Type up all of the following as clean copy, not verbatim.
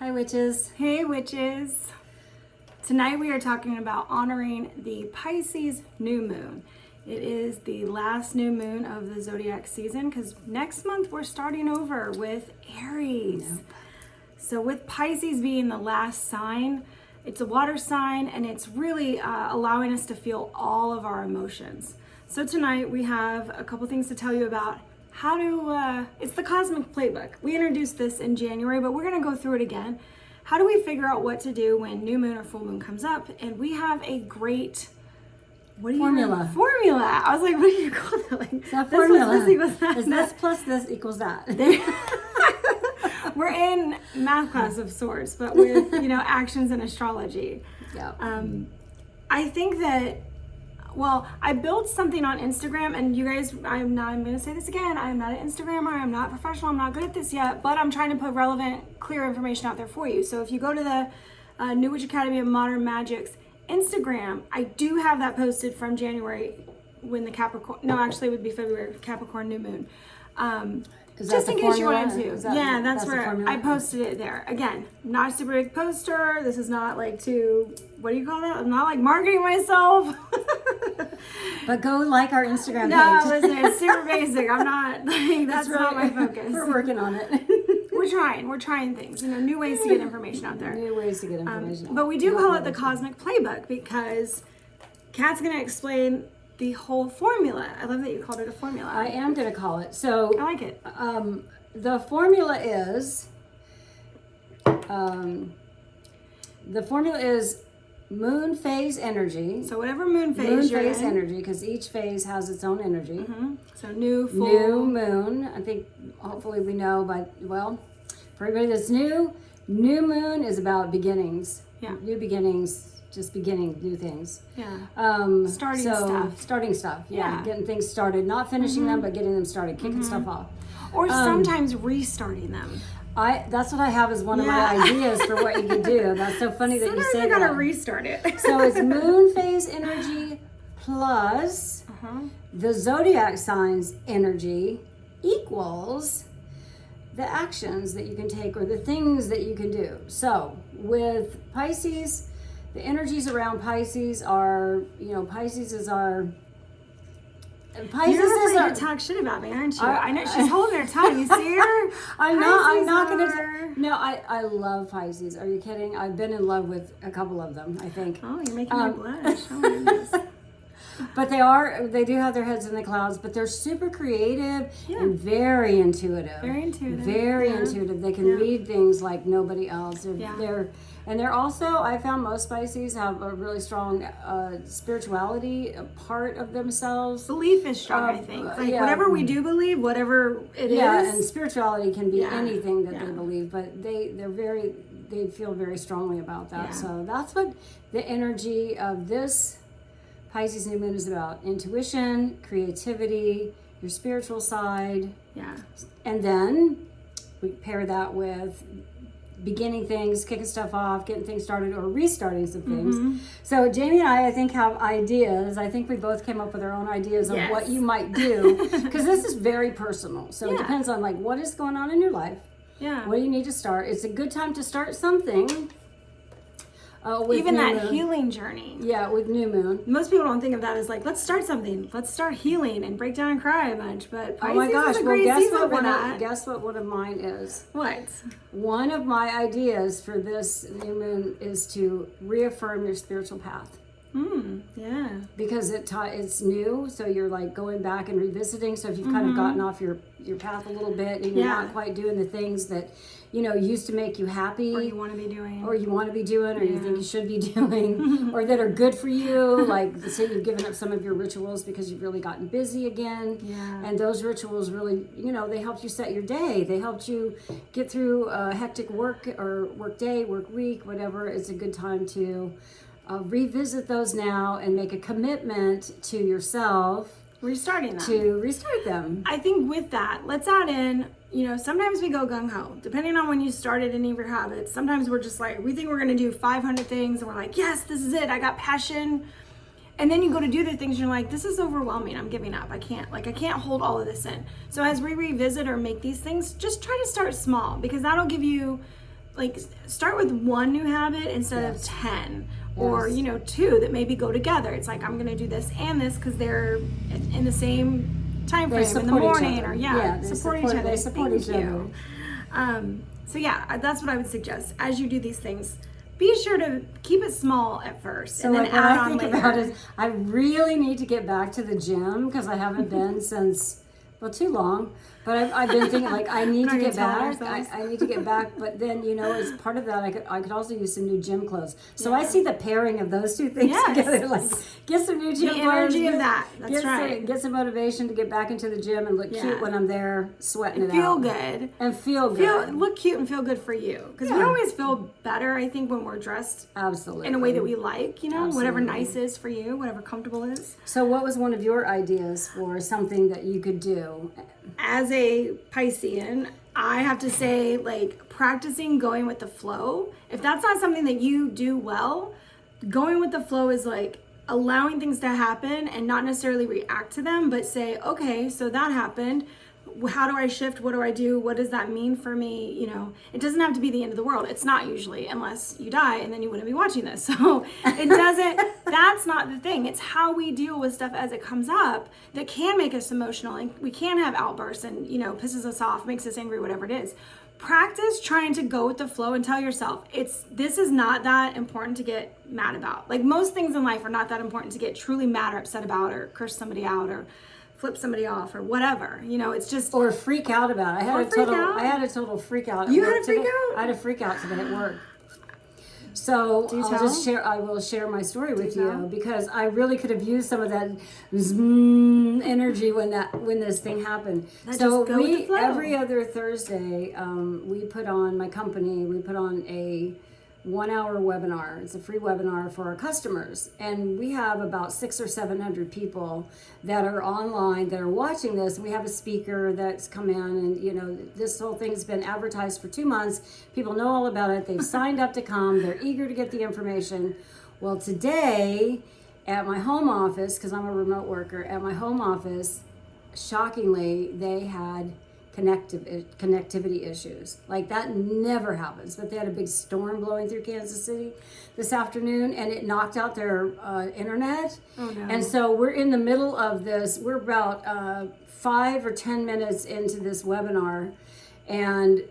Hi, witches. Hey, witches. Tonight we are talking about honoring the Pisces New Moon. It is the last new moon of the zodiac season because next month we're starting over with Aries. Nope. So with Pisces being the last sign, it's a water sign and it's really allowing us to feel all of our emotions. So tonight we have a couple things to tell you about how to, it's the Cosmic Playbook. We introduced this in January, but we're gonna go through it again. How do we figure out what to do when new moon or full moon comes up? And we have a great, Formula. Formula. I was like, what do you call that? Like, It's not formula. This equals that. It's this plus this equals that. We're in math class of sorts, but with, actions and astrology. Yeah. I think that, I built something on Instagram, and you guys, I'm going to say this again, I'm not an Instagrammer, I'm not professional, I'm not good at this yet, but I'm trying to put relevant, clear information out there for you. So if you go to the New Witch Academy of Modern Magic's Instagram, I do have that posted from January when the Capricorn, no, actually it would be February, Capricorn new moon. Just in case you wanted to. That's where I posted it there. Again, not a super big poster. This is not like what do you call that? I'm not like marketing myself. But go like our Instagram page. No, listen, it's super basic. I'm not, that's not my focus. We're working on it. We're trying things, new ways to get information out there. New ways to get information. But we do call it the Cosmic Playbook because Kat's going to explain the whole formula. I love that you called it a formula. I am going to call it. So I like it. The formula is moon phase energy. So whatever moon phase you're in. Energy, because each phase has its own energy. Mm-hmm. So new moon. I think hopefully we know, but for everybody that's new moon is about beginnings. Yeah. New beginnings. Just beginning new things. Yeah. Starting stuff. Yeah. Getting things started. Not finishing them, but getting them started. Kicking stuff off. Or sometimes restarting them. That's what I have as one of my ideas for what you can do. That's so funny that you say that. Sometimes you gotta restart it. So it's moon phase energy plus the zodiac signs energy equals the actions that you can take or the things that you can do. So with Pisces, the energies around Pisces are, Pisces is our... You're afraid to talk shit about me, aren't you? I know, she's holding her tongue. You see her? I'm not going to... No, I love Pisces. Are you kidding? I've been in love with a couple of them, I think. Oh, you're making me blush. Oh, my goodness. But they do have their heads in the clouds, but they're super creative and very intuitive. Very intuitive. Very intuitive. They can read things like nobody else. They're also, I found most Pisces have a really strong spirituality, a part of themselves. Belief is strong, I think. Whatever we do believe, whatever it is. Yeah, and spirituality can be anything that they believe, but they feel very strongly about that. Yeah. So that's what the energy of this Pisces new moon is about: intuition, creativity, your spiritual side. Yeah. And then we pair that with beginning things, kicking stuff off, getting things started, or restarting some things. So Jamie and I think, have ideas. I think we both came up with our own ideas of what you might do, because this is very personal. So it depends on what is going on in your life. Yeah. What do you need to start? It's a good time to start something. Even that healing journey. Yeah, with new moon. Most people don't think of that as let's start something. Let's start healing and break down and cry a bunch. But Pisces is a great season for that. Guess what one of mine is? What? One of my ideas for this new moon is to reaffirm your spiritual path. Yeah. Because it's new, so you're going back and revisiting. So if you've kind of gotten off your path a little bit and you're not quite doing the things that used to make you happy, or you want to be doing, or you think you should be doing, or that are good for you, say you've given up some of your rituals because you've really gotten busy again. Yeah. And those rituals really, they helped you set your day. They helped you get through a hectic work day, work week, whatever. It's a good time to revisit those now and make a commitment to yourself. Restarting them. To restart them. I think with that, let's add in, sometimes we go gung-ho. Depending on when you started any of your habits, sometimes we're just we think we're going to do 500 things and we're like, yes, this is it. I got passion. And then you go to do the things and you're like, this is overwhelming. I'm giving up. I can't hold all of this in. So as we revisit or make these things, just try to start small, because that'll give you like start with one new habit instead of 10 or Yes. 2 that maybe go together. It's like I'm gonna do this and this because they're in the same time They frame in the support each morning, other. or They support each other. They support Thank each you. other. So yeah, that's what I would suggest. As you do these things, be sure to keep it small at first, So and then like what add I on think later. about is I really need to get back to the gym because I haven't been since, well, too long. But I've been thinking like I need to We're not get gonna tell back. ourselves. I need to get back. But then as part of that, I could also use some new gym clothes. So I see the pairing of those two things Yes. together. Like get some new gym The clothes. energy of that. That's right. Get some motivation to get back into the gym and look cute when I'm there sweating it Feel out. good. And feel good. Look cute and feel good for you. Because we always feel better, I think, when we're dressed Absolutely. in a way that we like, whatever Absolutely. nice is for you, whatever comfortable is. So what was one of your ideas for something that you could do? As a Piscean, I have to say, like, practicing going with the flow. If that's not something that you do well, going with the flow is like allowing things to happen and not necessarily react to them, but say, okay, so that happened. How do I shift? What do I do? What does that mean for me? It doesn't have to be the end of the world. It's not usually, unless you die and then you wouldn't be watching this. So it doesn't, that's not the thing. It's how we deal with stuff as it comes up that can make us emotional, and we can have outbursts and, pisses us off, makes us angry, whatever it is. Practice trying to go with the flow and tell yourself this is not that important to get mad about. Like most things in life are not that important to get truly mad or upset about, or curse somebody out, or flip somebody off, or whatever. It's just Or freak out about it. I had a total freak out. You had a freak today. out? I had a freak out today at work. So I will share my story with you because I really could have used some of that energy when this thing happened. So just go with the flow. every other Thursday, we put on a 1 hour webinar. It's a free webinar for our customers. And we have about 600 or 700 people that are online that are watching this. We have a speaker that's come in, and this whole thing's been advertised for 2 months. People know all about it. They've signed up to come. They're eager to get the information. Well, today at my home office, because I'm a remote worker, at my home office, shockingly, they had connectivity issues. Like that never happens, but they had a big storm blowing through Kansas City this afternoon, and it knocked out their internet. Oh no. And so we're in the middle of this. We're about 5 or 10 minutes into this webinar, and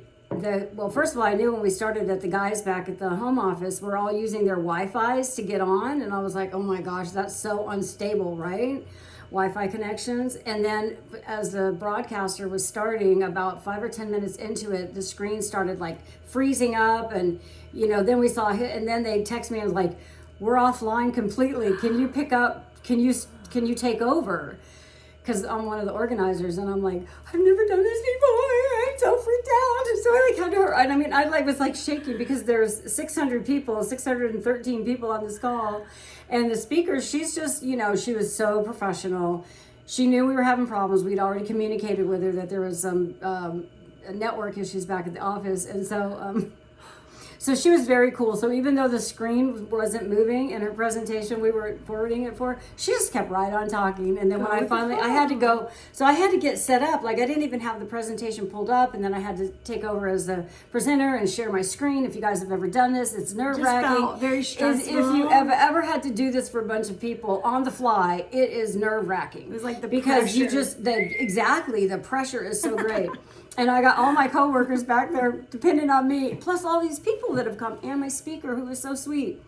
first of all, I knew when we started that the guys back at the home office were all using their Wi-Fi's to get on, and I was like, oh my gosh, that's so unstable, right? Wi-Fi connections. And then as the broadcaster was starting, about 5 or 10 minutes into it, the screen started like freezing up, and then we saw it, and then they text me and was like, we're offline completely. Can you pick up? Can you take over? Because I'm one of the organizers, and I'm like, I've never done this before. I'm so freaked out. So I had her, and I mean, I was like shaking because there's 613 people on this call, and the speaker, she's just, she was so professional. She knew we were having problems. We'd already communicated with her that there was some network issues back at the office, and so she was very cool. So even though the screen wasn't moving in her presentation we were forwarding it for, she just kept right on talking. And then when I had to go, so I had to get set up. Like I didn't even have the presentation pulled up, and then I had to take over as the presenter and share my screen. If you guys have ever done this, it's nerve-wracking. Felt very stressful. If you have ever had to do this for a bunch of people on the fly, it is nerve-wracking. It was like the because pressure. you just the pressure is so great. And I got all my coworkers back there depending on me, plus all these people that have come, and my speaker who was so sweet.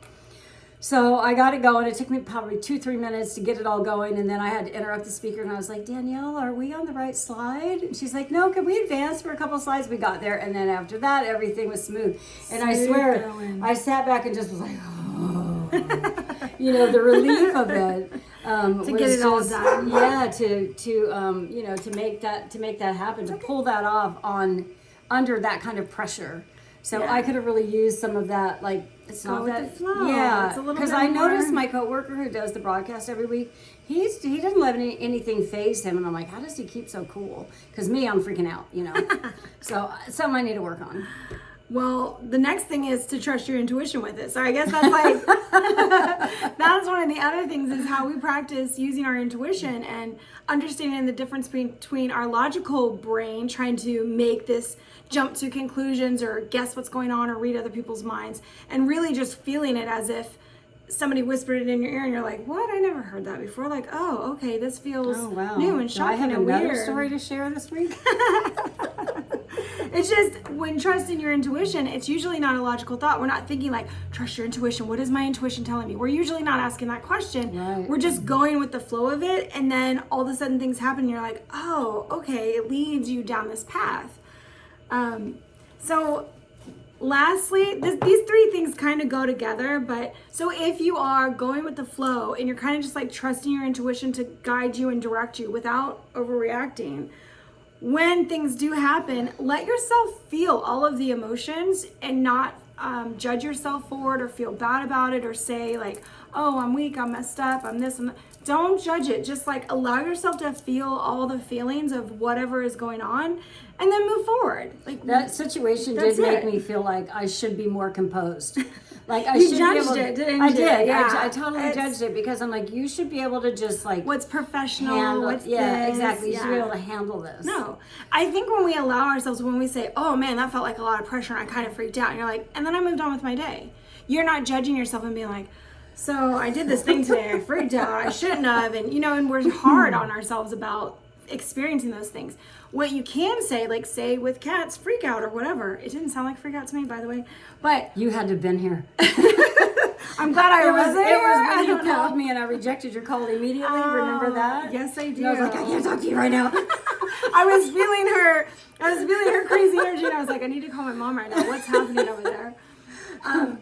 So I got it going. It took me probably 2-3 minutes to get it all going, and then I had to interrupt the speaker, and I was like, Danielle, are we on the right slide? And she's like, no, can we advance for a couple slides? We got there, and then after that, everything was smooth. And I swear, I sat back and just was like, oh. The relief of it. To get it all done. Yeah, to make that happen, to pull that off under that kind of pressure. So I could have really used some of that, like it's Go not with that the flow. yeah, It's a little because bit I more- noticed my coworker who does the broadcast every week, he doesn't let anything faze him, and I'm like, how does he keep so cool? Because me, I'm freaking out, So something I need to work on. Well, the next thing is to trust your intuition with it. So I guess that's like, that's one of the other things is how we practice using our intuition and understanding the difference between our logical brain trying to make this jump to conclusions or guess what's going on or read other people's minds, and really just feeling it as if somebody whispered it in your ear and you're like, what? I never heard that before. Like, oh, okay, this feels new and shocking and weird. Do I have another story to share this week? It's just when trusting your intuition, it's usually not a logical thought. We're not thinking like, trust your intuition. What is my intuition telling me? We're usually not asking that question. Right. We're just going with the flow of it. And then all of a sudden things happen and you're like, oh, okay, it leads you down this path. So lastly, these three things kind of go together. But so if you are going with the flow and you're kind of just like trusting your intuition to guide you and direct you without overreacting, when things do happen, let yourself feel all of the emotions and not judge yourself for it or feel bad about it or say like, oh, I'm weak, I'm messed up, I'm this, I'm that. Don't judge it. Just like allow yourself to feel all the feelings of whatever is going on and then move forward. Like that situation did make me feel like I should be more composed. Like I you should judged be able to, it, didn't I you? did. Yeah. I totally judged it because I'm like, you should be able to just like what's professional, handle, what's yeah, this, exactly. You yeah. should be able to handle this. No, I think when we allow ourselves, when we say, oh man, that felt like a lot of pressure and I kind of freaked out, and you're like, and then I moved on with my day. You're not judging yourself and being like, so I did this thing today, I freaked out, I shouldn't have, and you know, and we're hard on ourselves about experiencing those things. What you can say, like say with cats, freak out or whatever. It didn't sound like freak out to me, by the way, but you had to have been here. I'm glad I was there. It was when you called me and I rejected your call immediately. Remember that? Yes, I do. And I was like, I can't talk to you right now. I was feeling her crazy energy, and I was like, I need to call my mom right now. What's happening over there?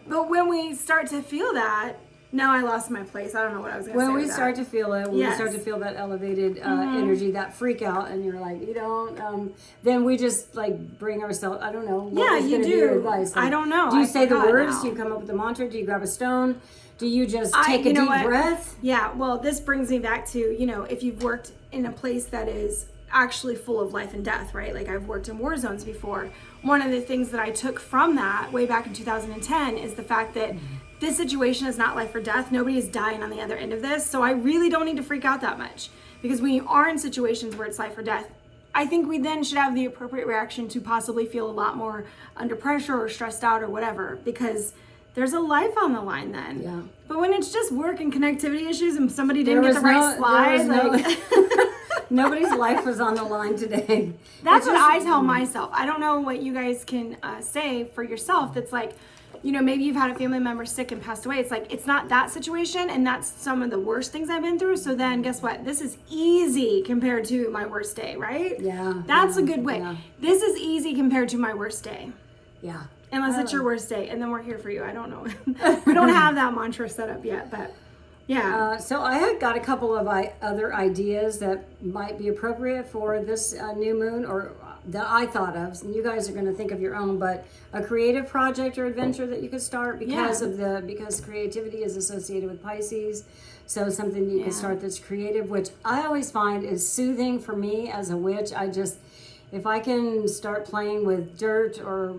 But when we start to feel that, now I lost my place. I don't know what I was going to say. When we start to feel it, when Yes. we start to feel that elevated energy, that freak out, and you're like, you don't, then we just like bring ourselves, I don't know. What Yeah, was you gonna be do. your advice? Like, I don't know. Do you I say the forgot words? now. Do you come up with a mantra? Do you grab a stone? Do you just take a you know deep what? breath? Yeah, well, this brings me back to, you know, if you've worked in a place that is actually full of life and death, right? Like I've worked in war zones before. One of the things that I took from that way back in 2010 is the fact that this situation is not life or death. Nobody is dying on the other end of this. So I really don't need to freak out that much, because when you are in situations where it's life or death, I think we then should have the appropriate reaction to possibly feel a lot more under pressure or stressed out or whatever, because there's a life on the line then. Yeah. But when it's just work and connectivity issues and somebody didn't get the right slide, like nobody's life was on the line today. that's what I tell myself. I don't know what you guys can say for yourself. That's like, you know, maybe you've had a family member sick and passed away. It's like, it's not that situation, and that's some of the worst things I've been through. So then guess what? This is easy compared to my worst day, right? Yeah. That's a good way. Yeah. This is easy compared to my worst day. Yeah. Unless it's your worst day, and then we're here for you. I don't know. We don't have that mantra set up yet, but yeah. So I had got a couple of other ideas that might be appropriate for this new moon, or that I thought of. And you guys are going to think of your own, but a creative project or adventure that you could start because creativity is associated with Pisces. So something you can start that's creative, which I always find is soothing for me as a witch. If I can start playing with dirt or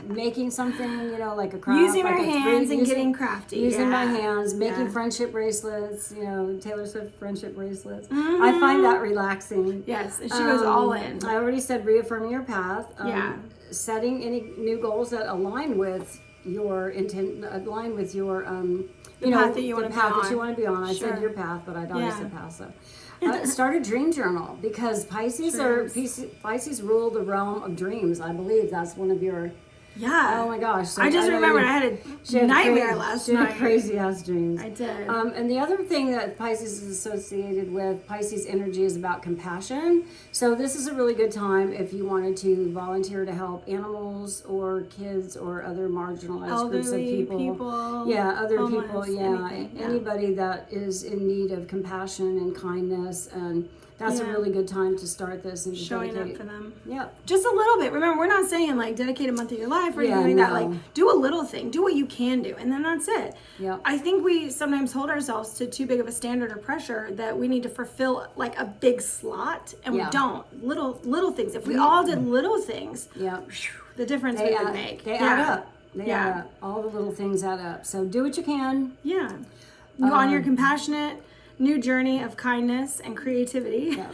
making something, you know, like a craft. Using like our hands and getting crafty. Using my Yeah. hands, making Yeah. friendship bracelets, you know, Taylor Swift friendship bracelets. Mm-hmm. I find that relaxing. Yes, and she goes all in. I already said reaffirming your path. Yeah. Setting any new goals that align with your intent, align with your, path that you wanna the be path that on. you want to be on. I Sure. said your path, but I'd already Yeah. said path, so. Start a dream journal, because Pisces rule the realm of dreams. I believe that's one of your. Yeah. Oh my gosh! So I just know remembered you- I had she a had nightmare crazy- last she had night. crazy ass dreams. I did. And the other thing that Pisces is associated with, Pisces energy, is about compassion. So this is a really good time if you wanted to volunteer to help animals or kids or other marginalized groups of Elderly people. Yeah, other homeless, people. Yeah, anything, yeah. anybody that is in need of compassion and kindness and that's a Yeah. really good time to start this and to Showing dedicate. up for them. Yep. Just a little bit. Remember, we're not saying like dedicate a month of your life or Yeah, anything like that. no. Like do a little thing, do what you can do, and then that's it. Yep. I think we sometimes hold ourselves to too big of a standard or pressure that we need to fulfill like a big slot, and Yeah. we don't. Little things. If we all did little things, Yep. the difference we would make. They Yeah. add up. They add up. All the little things add up. So do what you can. Yeah. You on your compassionate new journey of kindness and creativity. Yeah.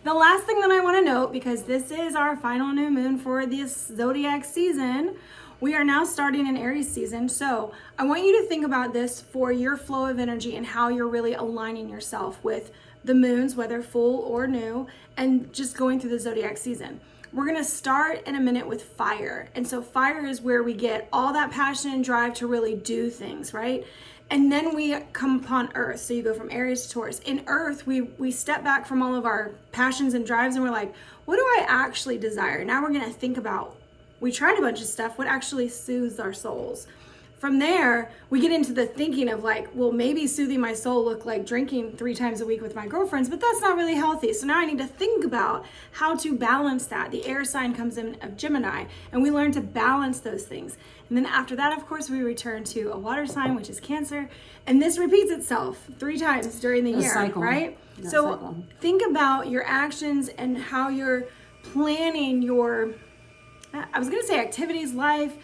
The last thing that I want to note, because this is our final new moon for this zodiac season, we are now starting an Aries season. So I want you to think about this for your flow of energy and how you're really aligning yourself with the moons, whether full or new, and just going through the zodiac season. We're going to start in a minute with fire. And so fire is where we get all that passion and drive to really do things, right? And then we come upon earth. So you go from Aries to Taurus. In earth, we step back from all of our passions and drives and we're like, what do I actually desire? Now we're going to think about, we tried a bunch of stuff, what actually soothes our souls. From there, we get into the thinking of like, well, maybe soothing my soul look like drinking 3 times a week with my girlfriends, but that's not really healthy. So now I need to think about how to balance that. The air sign comes in of Gemini, and we learn to balance those things. And then after that, of course, we return to a water sign, which is Cancer. And this repeats itself 3 times during the year, cycle. right? That So cycle. think about your actions and how you're planning your, I was going to say activities, life,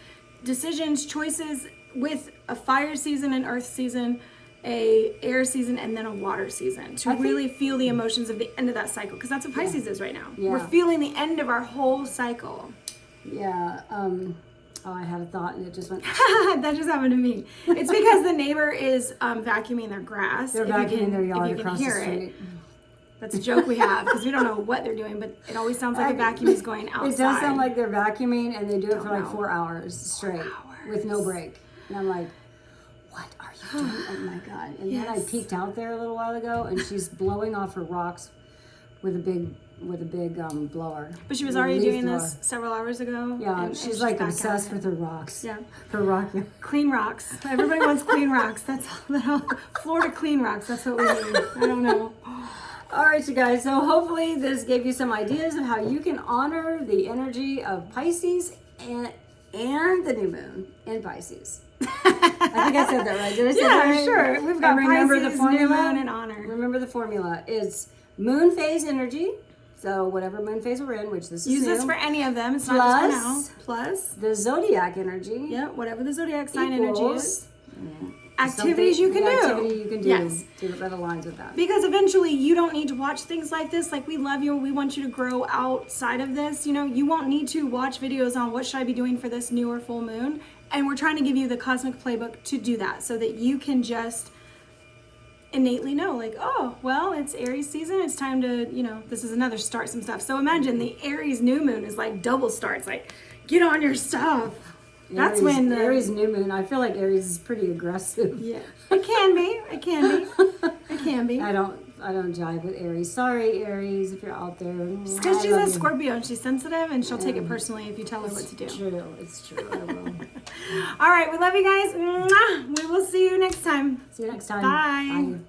decisions, choices, with a fire season, an earth season, a air season, and then a water season to really feel the emotions of the end of that cycle, because that's what Pisces is right now. Yeah. We're feeling the end of our whole cycle. Yeah. I had a thought and it just went. That just happened to me. It's because the neighbor is vacuuming their grass. They're If you vacuuming can- their if yard you can across the hear it. street. That's a joke we have because we don't know what they're doing, but it always sounds like a vacuum is going outside. It does sound like they're vacuuming, and they do it for like know. 4 hours straight with no break. And I'm like, what are you doing? Oh my God. And then I Yes. peeked out there a little while ago, and she's blowing off her rocks with a big blower. But she was A already leaf doing blower. this several hours ago. Yeah, and she's like back at obsessed it. with her rocks. Yeah. Her rock. Clean rocks. Everybody wants clean rocks. That's all. Florida clean rocks. That's what we need. I don't know. All right, you guys. So hopefully this gave you some ideas of how you can honor the energy of Pisces and the new moon in Pisces. I think I said that right. Did I say that right? Sure. We've got And remember Pisces, the formula. new moon, and honor. Remember the formula. It's moon phase energy. So whatever moon phase we're in, which this is Use new, this for any of them. It's not just for now. Plus, the zodiac energy. yeah, whatever the zodiac sign energy equals is. Activities you can do. Activity you can do. Yes. That aligns with that. Because eventually you don't need to watch things like this. Like, we love you. We want you to grow outside of this. You know, you won't need to watch videos on what should I be doing for this new or full moon. And we're trying to give you the cosmic playbook to do that so that you can just innately know, like, oh, well, it's Aries season. It's time to, this is another start some stuff. So imagine the Aries new moon is like double starts. Like, get on your stuff. That's Aries, when Aries new moon. I feel like Aries is pretty aggressive. Yeah, it can be. It can be. It can be. I don't jive with Aries. Sorry, Aries, if you're out there. Because she's a Scorpio and she's sensitive and she'll take it personally if you tell her what to do. It's true. I will. All right, we love you guys. Mwah. We will see you next time. See you next time. Bye. Bye.